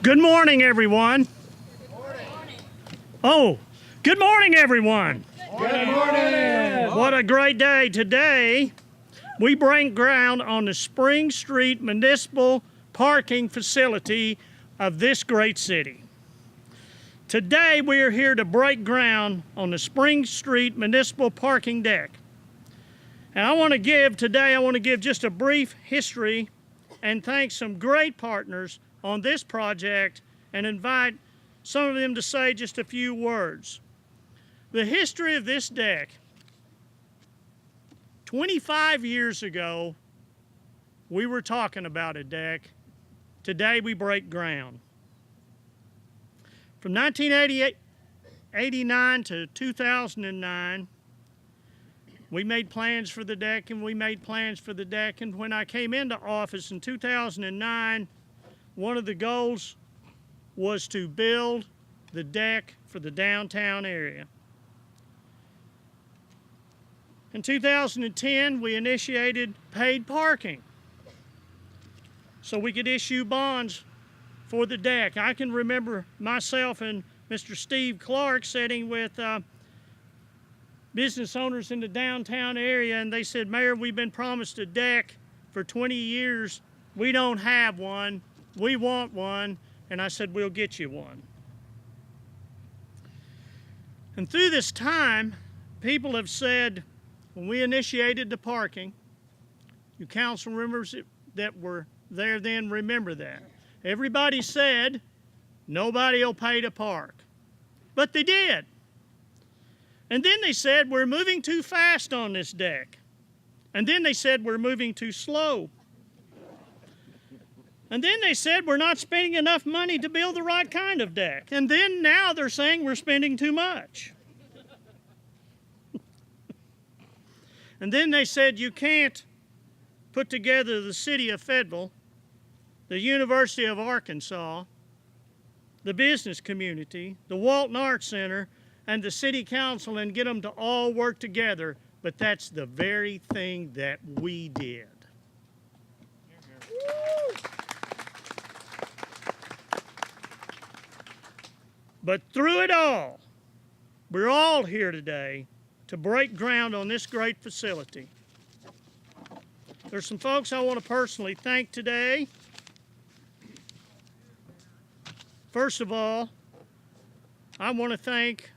Good morning, everyone. Oh, good morning, everyone. Good morning. What a great day. Today, we break ground on the Spring Street Municipal parking facility of this great city. Today, we are here to break ground on the Spring Street Municipal parking deck. And I want to give just a brief history and thank some great partners on this project and invite some of them to say just a few words. The history of this deck: 25 years ago, we were talking about a deck. Today, we break ground. From 1989 to 2009, we made plans for the deck and when I came into office in 2009, one of the goals was to build the deck for the downtown area. In 2010, we initiated paid parking so we could issue bonds for the deck. I can remember myself and Mr. Steve Clark sitting with business owners in the downtown area, and they said, "Mayor, we've been promised a deck for 20 years. We don't have one. We want one." And I said, "We'll get you one." And through this time, people have said, when we initiated the parking, you council members that were there then remember that. Everybody said, nobody will pay to park. But they did. And then they said, we're moving too fast on this deck. And then they said, we're moving too slow. And then they said, we're not spending enough money to build the right kind of deck. And then now they're saying we're spending too much. And then they said, you can't put together the city of Fayetteville, the University of Arkansas, the business community, the Walton Arts Center, and the city council and get them to all work together. But that's the very thing that we did. But through it all, we're all here today to break ground on this great facility. There's some folks I want to personally thank today. First of all, I want to thank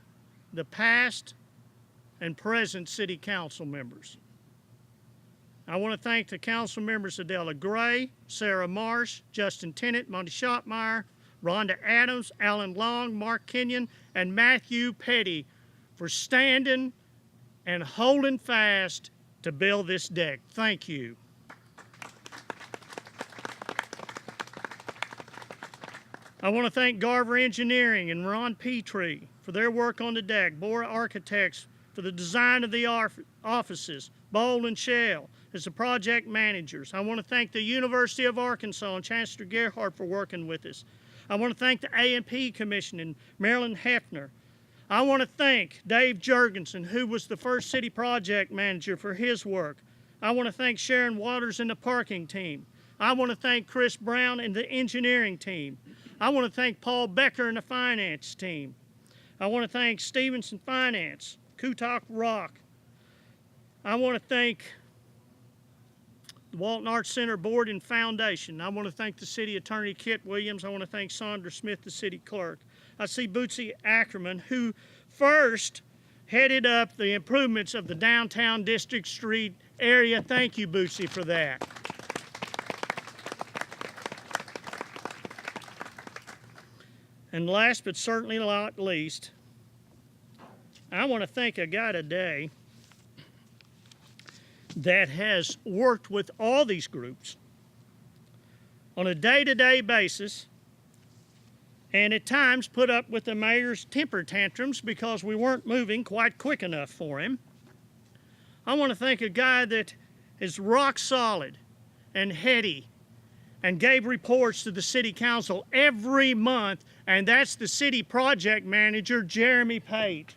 the past and present city council members. I want to thank the council members Adela Gray, Sarah Marsh, Justin Tennant, Monty Schottmeyer, Rhonda Adams, Alan Long, Mark Kenyon, and Matthew Petty for standing and holding fast to build this deck. Thank you. I want to thank Garver Engineering and Ron Petrie for their work on the deck, Bora Architects for the design of the offices, Bowl and Shell as the project managers. I want to thank the University of Arkansas and Chancellor Gerhardt for working with us. I want to thank the A&P Commission and Marilyn Hefner. I want to thank Dave Jurgensen, who was the first city project manager, for his work. I want to thank Sharon Waters and the parking team. I want to thank Chris Brown and the engineering team. I want to thank Paul Becker and the finance team. I want to thank Stevenson Finance, Kutak Rock. I want to thank the Walton Arts Center Board and Foundation. I want to thank the City Attorney Kit Williams. I want to thank Sandra Smith, the City Clerk. I see Bootsy Ackerman, who first headed up the improvements of the downtown District Street area. Thank you, Bootsy, for that. And last but certainly not least, I want to thank a guy today that has worked with all these groups on a day-to-day basis and at times put up with the mayor's temper tantrums because we weren't moving quite quick enough for him. I want to thank a guy that is rock solid and heady and gave reports to the city council every month, and that's the city project manager, Jeremy Pate.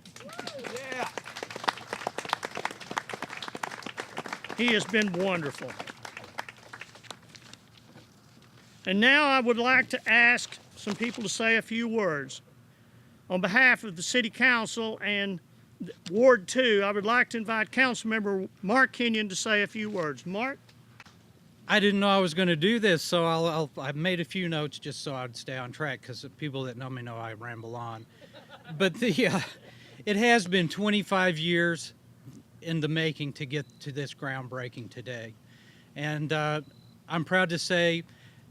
Yeah. He has been wonderful. And now I would like to ask some people to say a few words. On behalf of the City Council and Ward 2, I would like to invite Councilmember Mark Kenyon to say a few words. Mark? I didn't know I was going to do this, so I made a few notes just so I'd stay on track, because people that know me know I ramble on. But it has been 25 years in the making to get to this groundbreaking today. And I'm proud to say,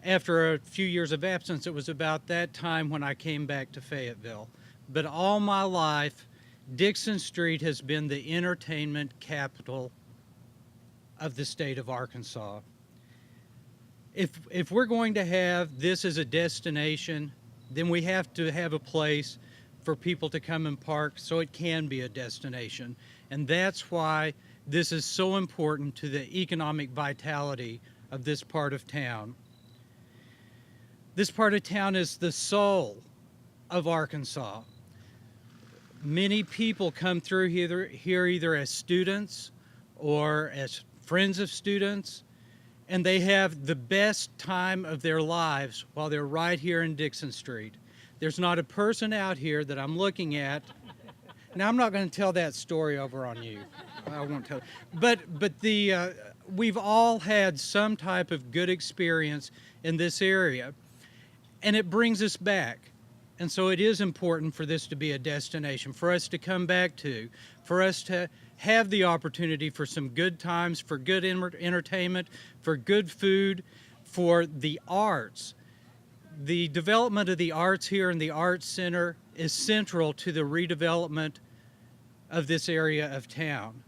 after a few years of absence, it was about that time when I came back to Fayetteville. But all my life, Dixon Street has been the entertainment capital of the state of Arkansas. If we're going to have this as a destination, then we have to have a place for people to come and park so it can be a destination. And that's why this is so important to the economic vitality of this part of town. This part of town is the soul of Arkansas. Many people come through here either as students or as friends of students, and they have the best time of their lives while they're right here in Dixon Street. There's not a person out here that I'm looking at. Now, I'm not going to tell that story over on you. I won't tell. But we've all had some type of good experience in this area, and it brings us back. And so it is important for this to be a destination, for us to come back to, for us to have the opportunity for some good times, for good entertainment, for good food, for the arts. The development of the arts here in the Arts Center is central to the redevelopment of this area of town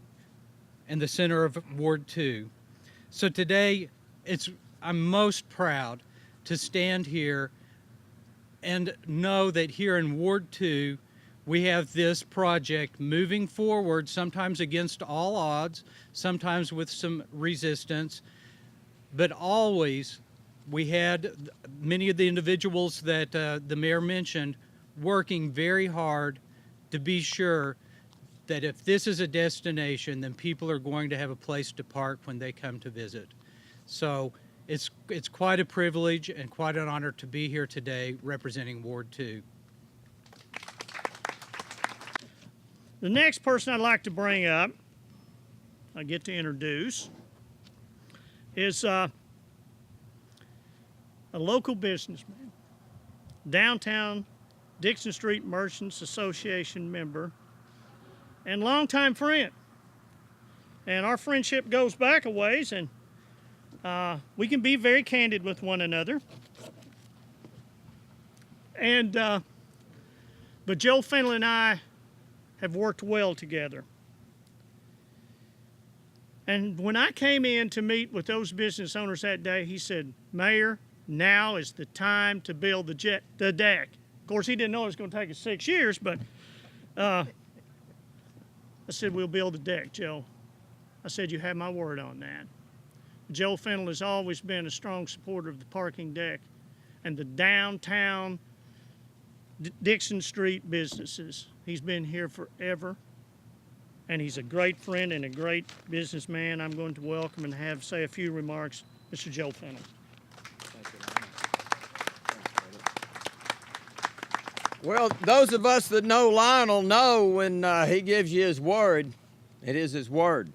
and the center of Ward 2. So today, I'm most proud to stand here and know that here in Ward 2, we have this project moving forward, sometimes against all odds, sometimes with some resistance, but always we had many of the individuals that the mayor mentioned working very hard to be sure that if this is a destination, then people are going to have a place to park when they come to visit. So it's quite a privilege and quite an honor to be here today representing Ward 2. The next person I'd like to bring up, I get to introduce, is a local businessman, downtown Dixon Street Merchants Association member, and longtime friend. And our friendship goes back a ways, and we can be very candid with one another. And but Joe Fennell and I have worked well together. And when I came in to meet with those business owners that day, he said, "Mayor, now is the time to build the deck." Of course, he didn't know it was going to take us 6 years, but I said, "We'll build the deck, Joe." I said, "You have my word on that." Joe Fennell has always been a strong supporter of the parking deck and the downtown Dixon Street businesses. He's been here forever, and he's a great friend and a great businessman. I'm going to welcome and say a few remarks, Mr. Joe Fennell. Well, those of us that know Lionel know when he gives you his word, it is his word.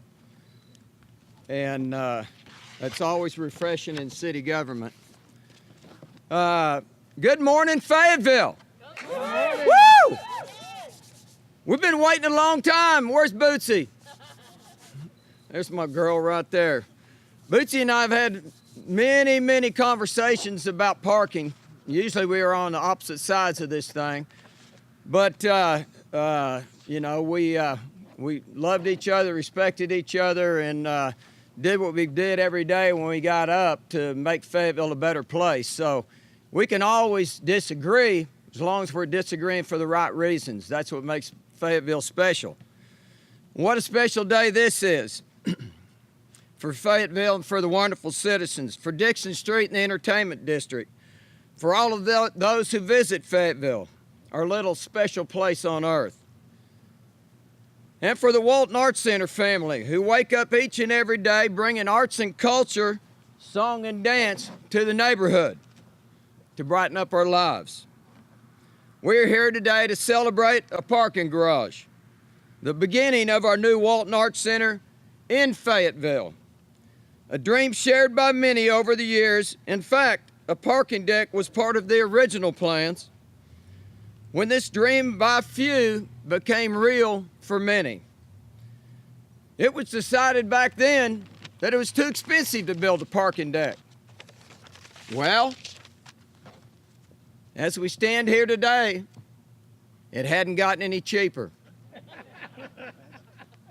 And that's always refreshing in city government. Good morning, Fayetteville. Good morning. Woo! We've been waiting a long time. Where's Bootsy? There's my girl right there. Bootsy and I have had many, many conversations about parking. Usually we are on the opposite sides of this thing. But, you know, we loved each other, respected each other, and did what we did every day when we got up to make Fayetteville a better place. So we can always disagree as long as we're disagreeing for the right reasons. That's what makes Fayetteville special. What a special day this is for Fayetteville and for the wonderful citizens, for Dixon Street and the Entertainment District, for all of those who visit Fayetteville, our little special place on earth. And for the Walton Arts Center family who wake up each and every day bringing arts and culture, song and dance to the neighborhood. to brighten up our lives. We're here today to celebrate a parking garage, the beginning of our new Walton Arts Center in Fayetteville. A dream shared by many over the years. In fact, a parking deck was part of the original plans when this dream by few became real for many. It was decided back then that it was too expensive to build a parking deck. Well, as we stand here today, it hadn't gotten any cheaper.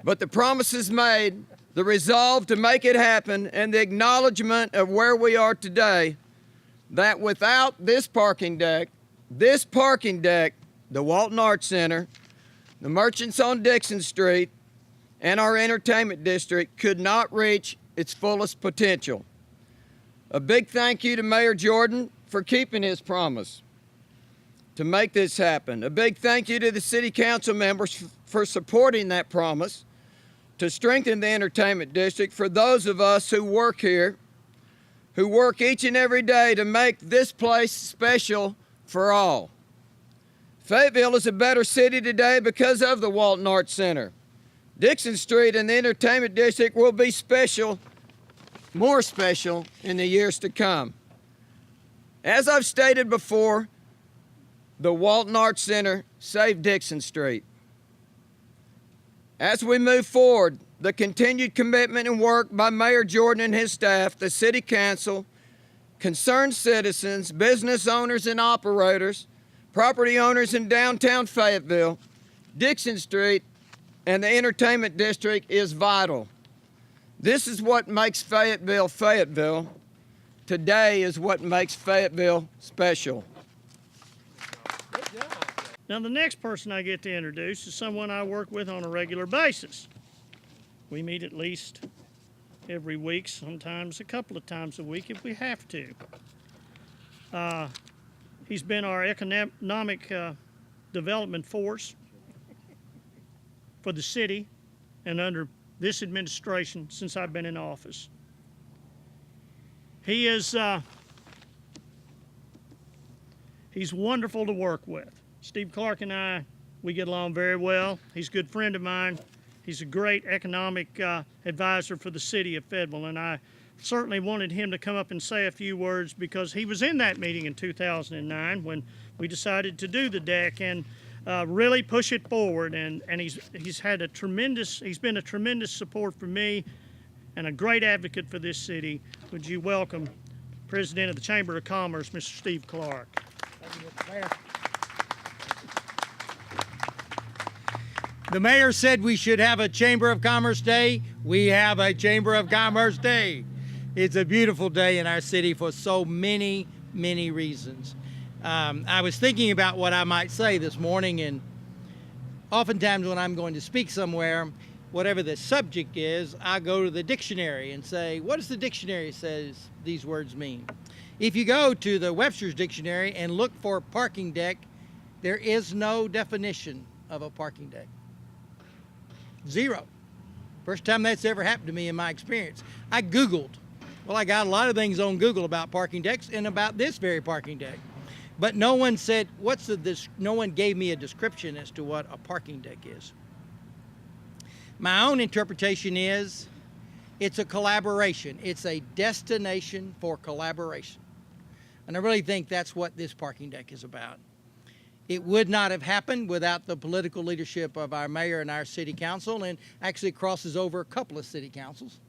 But the promises made, the resolve to make it happen, and the acknowledgement of where we are today, that without this parking deck, the Walton Arts Center, the merchants on Dixon Street, and our entertainment district could not reach its fullest potential. A big thank you to Mayor Jordan for keeping his promise to make this happen. A big thank you to the city council members for supporting that promise to strengthen the entertainment district, for those of us who work here, who work each and every day to make this place special for all. Fayetteville is a better city today because of the Walton Arts Center. Dixon Street and the entertainment district will be special, more special in the years to come. As I've stated before, the Walton Arts Center saved Dixon Street. As we move forward, the continued commitment and work by Mayor Jordan and his staff, the City Council, concerned citizens, business owners and operators, property owners in downtown Fayetteville, Dixon Street, and the entertainment district is vital. This is what makes Fayetteville, Fayetteville. Today is what makes Fayetteville special. Now, the next person I get to introduce is someone I work with on a regular basis. We meet at least every week, sometimes a couple of times a week if we have to. He's been our economic development force for the city and under this administration since I've been in office. He's wonderful to work with. Steve Clark and I, we get along very well. He's a good friend of mine. He's a great economic advisor for the city of Fayetteville, and I certainly wanted him to come up and say a few words because he was in that meeting in 2009 when we decided to do the deck and really push it forward. And he's been a tremendous support for me and a great advocate for this city. Would you welcome President of the Chamber of Commerce, Mr. Steve Clark. Thank you, Mr. Mayor. The mayor said we should have a Chamber of Commerce Day. We have a Chamber of Commerce Day. It's a beautiful day in our city for so many, many reasons. I was thinking about what I might say this morning, and oftentimes when I'm going to speak somewhere, whatever the subject is, I go to the dictionary and say, what does the dictionary says these words mean? If you go to the Webster's Dictionary and look for parking deck, there is no definition of a parking deck. Zero. First time that's ever happened to me in my experience. I Googled. Well, I got a lot of things on Google about parking decks and about this very parking deck. But no one said, no one gave me a description as to what a parking deck is. My own interpretation is it's a collaboration. It's a destination for collaboration. And I really think that's what this parking deck is about. It would not have happened without the political leadership of our mayor and our city council, and actually crosses over a couple of city councils.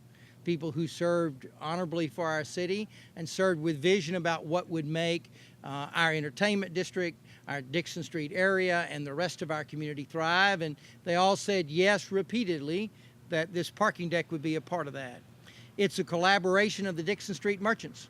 People who served honorably for our city and served with vision about what would make our entertainment district, our Dixon Street area, and the rest of our community thrive. And they all said yes repeatedly that this parking deck would be a part of that. It's a collaboration of the Dixon Street merchants.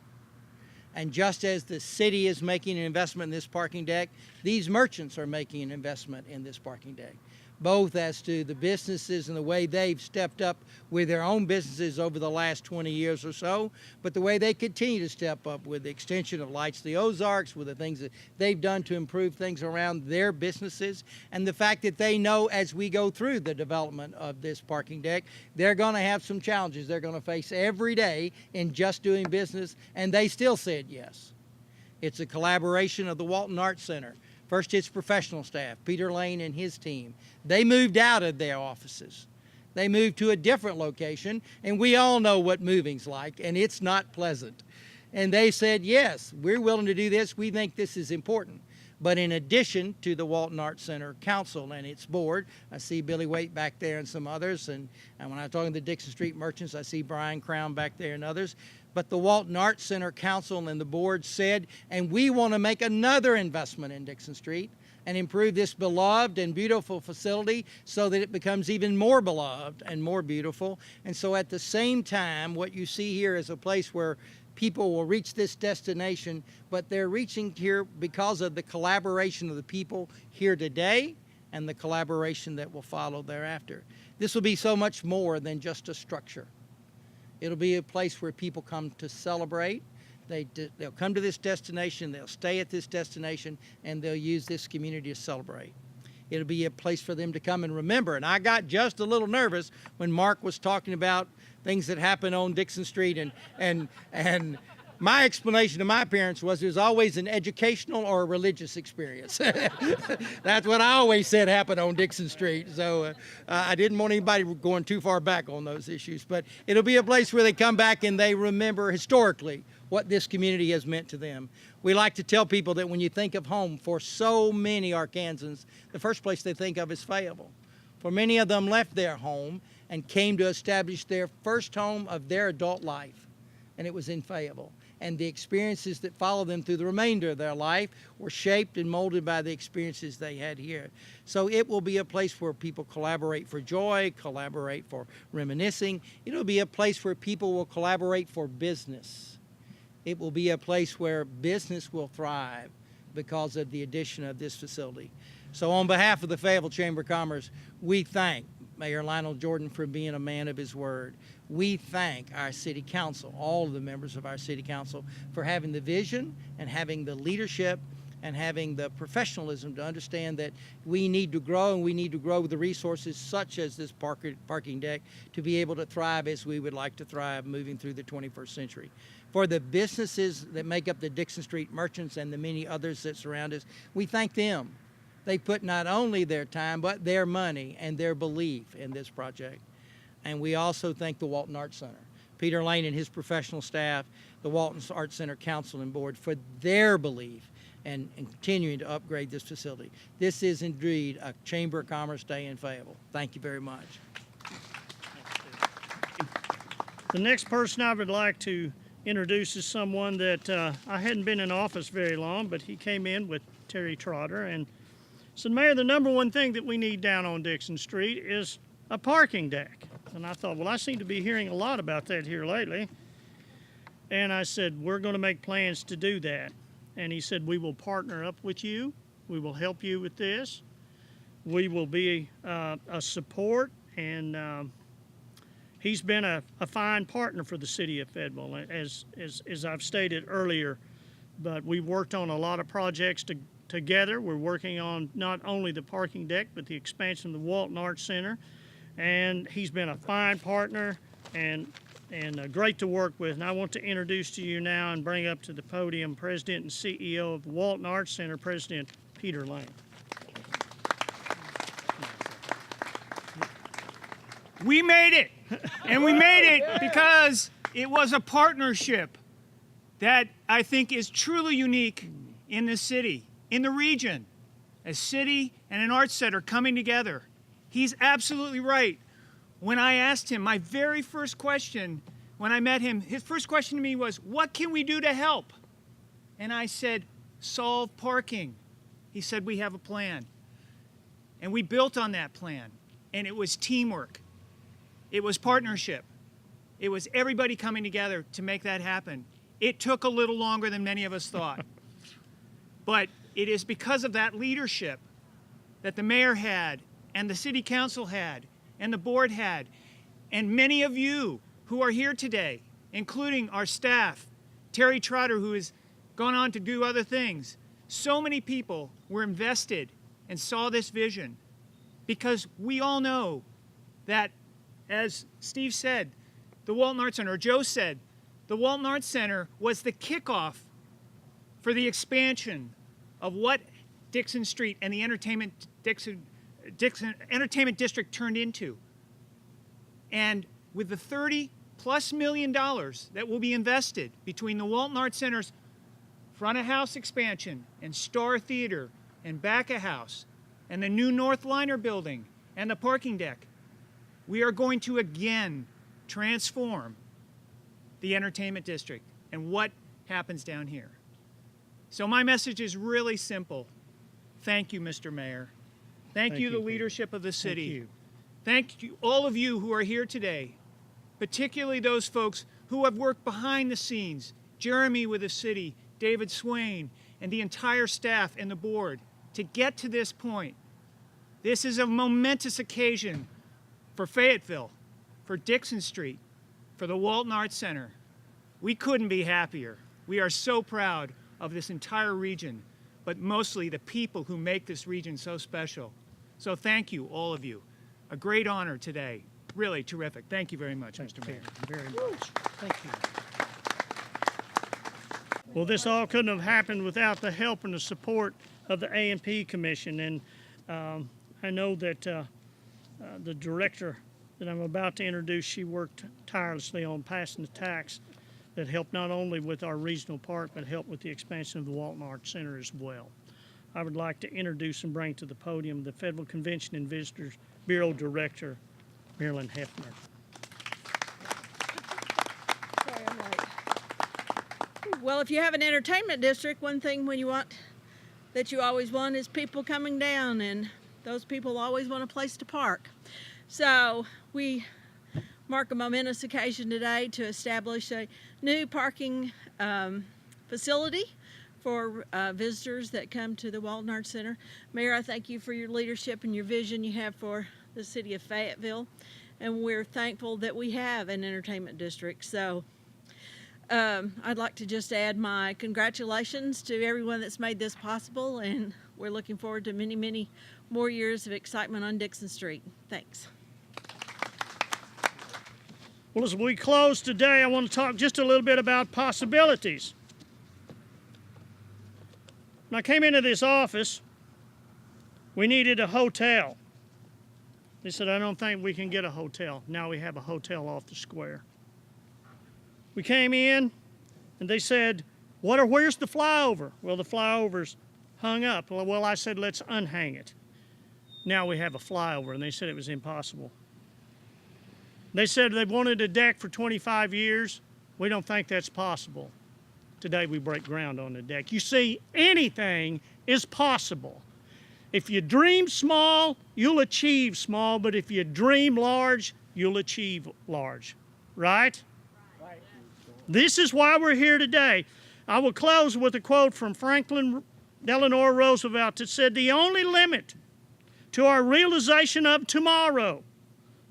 And just as the city is making an investment in this parking deck, these merchants are making an investment in this parking deck, both as to the businesses and the way they've stepped up with their own businesses over the last 20 years or so, but the way they continue to step up with the extension of Lights the Ozarks, with the things that they've done to improve things around their businesses, and the fact that they know as we go through the development of this parking deck, they're going to have some challenges they're going to face every day in just doing business, and they still said yes. It's a collaboration of the Walton Arts Center. First, its professional staff, Peter Lane and his team. They moved out of their offices. They moved to a different location, and we all know what moving's like, and it's not pleasant. And they said, yes, we're willing to do this. We think this is important. But in addition to the Walton Arts Center Council and its board, I see Billy Waite back there and some others, and when I'm talking to the Dixon Street Merchants, I see Brian Crown back there and others. But the Walton Arts Center Council and the board said, and we want to make another investment in Dixon Street and improve this beloved and beautiful facility so that it becomes even more beloved and more beautiful. And so at the same time, what you see here is a place where people will reach this destination, but they're reaching here because of the collaboration of the people here today and the collaboration that will follow thereafter. This will be so much more than just a structure. It'll be a place where people come to celebrate. They'll come to this destination, they'll stay at this destination, and they'll use this community to celebrate. It'll be a place for them to come and remember. And I got just a little nervous when Mark was talking about things that happened on Dixon Street, and my explanation to my parents was there's always an educational or a religious experience. That's what I always said happened on Dixon Street. So I didn't want anybody going too far back on those issues. But it'll be a place where they come back and they remember historically what this community has meant to them. We like to tell people that when you think of home, for so many Arkansans, the first place they think of is Fayetteville. For many of them left their home and came to establish their first home of their adult life, and it was in Fayetteville. And the experiences that follow them through the remainder of their life were shaped and molded by the experiences they had here. So it will be a place where people collaborate for joy, collaborate for reminiscing. It'll be a place where people will collaborate for business. It will be a place where business will thrive because of the addition of this facility. So on behalf of the Fayetteville Chamber of Commerce, we thank Mayor Lionel Jordan for being a man of his word. We thank our city council, all of the members of our city council, for having the vision and having the leadership and having the professionalism to understand that we need to grow, and we need to grow with the resources such as this parking deck to be able to thrive as we would like to thrive moving through the 21st century. For the businesses that make up the Dixon Street Merchants and the many others that surround us, we thank them. They put not only their time, but their money and their belief in this project. And we also thank the Walton Arts Center, Peter Lane and his professional staff, the Walton Arts Center Council and Board for their belief and continuing to upgrade this facility. This is indeed a Chamber of Commerce Day in Fayetteville. Thank you very much. The next person I would like to introduce is someone that I hadn't been in office very long, but he came in with Terry Trotter and said, Mayor, the number one thing that we need down on Dixon Street is a parking deck. And I thought, well, I seem to be hearing a lot about that here lately. And I said, we're going to make plans to do that. And he said, we will partner up with you. We will help you with this. We will be a support. And he's been a fine partner for the city of Fayetteville, as I've stated earlier. But we've worked on a lot of projects together. We're working on not only the parking deck, but the expansion of the Walton Arts Center. And he's been a fine partner and great to work with. And I want to introduce to you now and bring up to the podium President and CEO of the Walton Arts Center, President Peter Lane. We made it, and we made it because it was a partnership that I think is truly unique in this city, in the region. A city and an arts center coming together. He's absolutely right. When I asked him, my very first question when I met him, his first question to me was, what can we do to help? And I said, solve parking. He said, we have a plan. And we built on that plan. And it was teamwork. It was partnership. It was everybody coming together to make that happen. It took a little longer than many of us thought. But it is because of that leadership that the mayor had, and the city council had, and the board had, and many of you who are here today, including our staff, Terry Trotter, who has gone on to do other things. So many people were invested and saw this vision because we all know that, as Steve said, the Walton Arts Center, or Joe said, the Walton Arts Center was the kickoff for the expansion of what Dixon Street and the Dixon Entertainment District turned into. And with the $30+ million that will be invested between the Walton Arts Center's front of house expansion and Star Theater and back of house and the new North Liner building and the parking deck, we are going to again transform the entertainment district and what happens down here. So my message is really simple. Thank you, Mr. Mayor. Thank you, the Pete. leadership of the city. Thank you. Thank you, all of you who are here today, particularly those folks who have worked behind the scenes, Jeremy with the city, David Swain, and the entire staff and the board to get to this point. This is a momentous occasion for Fayetteville, for Dixon Street, for the Walton Arts Center. We couldn't be happier. We are so proud of this entire region, but mostly the people who make this region so special. So thank you, all of you. A great honor today. Really terrific. Thank you very much, Mr. Mayor. Very much. Thank you. Well, this all couldn't have happened without the help and the support of the A&P Commission. And I know that the director that I'm about to introduce, she worked tirelessly on passing the tax that helped not only with our regional park, but helped with the expansion of the Walton Arts Center as well. I would like to introduce and bring to the podium the Federal Convention and Visitors Bureau Director, Marilyn Hefner. Sorry, I'm late. Well, if you have an entertainment district, one thing that you always want is people coming down, and those people always want a place to park. So we mark a momentous occasion today to establish a new parking facility for visitors that come to the Walton Arts Center. Mayor, I thank you for your leadership and your vision you have for the city of Fayetteville, and we're thankful that we have an entertainment district. So I'd like to just add my congratulations to everyone that's made this possible, and we're looking forward to many, many more years of excitement on Dixon Street. Thanks. Well, as we close today, I want to talk just a little bit about possibilities. When I came into this office, we needed a hotel. They said, I don't think we can get a hotel. Now we have a hotel off the square. We came in, and they said, where's the flyover? Well, the flyover's hung up. Well, I said, let's unhang it. Now we have a flyover, and they said it was impossible. They said they wanted a deck for 25 years. We don't think that's possible. Today we break ground on the deck. You see, anything is possible. If you dream small, you'll achieve small, but if you dream large, you'll achieve large. Right? Right. This is why we're here today. I will close with a quote from Franklin Delano Roosevelt that said, the only limit to our realization of tomorrow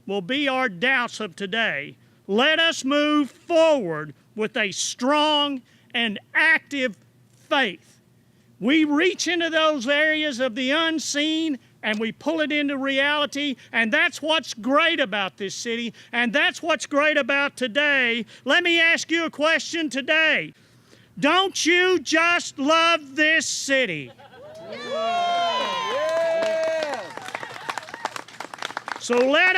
will be our doubts of today. Let us move forward with a strong and active faith. We reach into those areas of the unseen and we pull it into reality, and that's what's great about this city, and that's what's great about today. Let me ask you a question today. Don't you just love this city? So let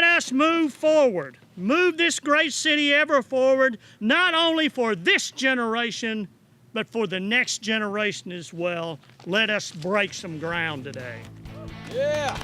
us move forward. Move this great city ever forward, not only for this generation, but for the next generation as well. Let us break some ground today. Yeah.